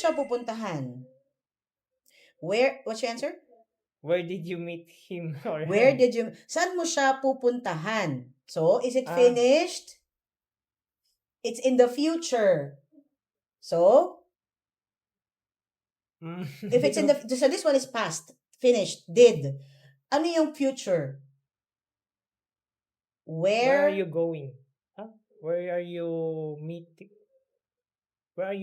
siya pupuntahan? What's your answer? Where did you meet him or Where her? did you, saan mo siya pupuntahan? So, is it Ah. finished? It's in the future. So, if it's in the, so this one is past, finished, did. Ano yung future? Where are Where? you going? Huh? Where are you meeting? Where's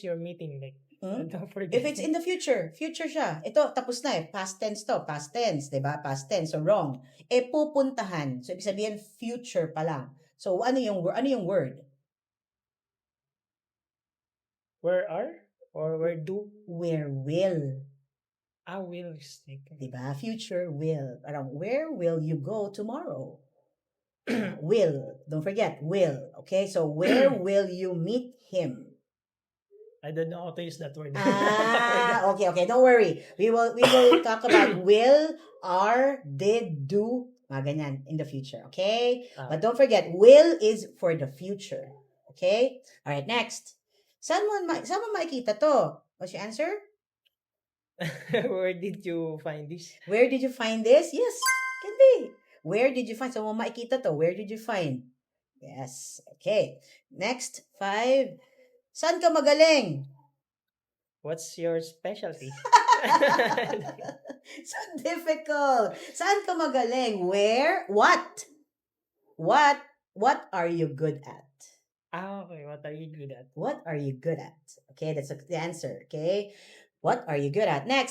your meeting? Like, don't forget. If it's in the future siya. Ito, tapos na eh. Past tense to. Past tense, diba? Past tense. So, wrong. Eh, pupuntahan. So, ibig sabihin, future pa lang. So, ano yung word? Where are? Or where do? Where will. Will is like, Diba? Future will. Parang, where will you go tomorrow? Will. Don't forget, will. Okay? So, where will you meet him? I don't know how to use that word. Okay. Don't worry. We will talk about will, are, did, do, mga ganyan in the future. Okay? But don't forget, will is for the future. Okay? All right, next. Saan mo makikita to? What's your answer? Where did you find this? Where did you find this? Yes, can be. Where did you find? Saan mo makikita to? Where did you find? Yes. Okay. Next, 5. Saan ka magaling? What's your specialty? So difficult. Saan ka magaling? Where? What? What are you good at? Okay. What are you good at? What are you good at? Okay, that's the answer. Okay. What are you good at? Next.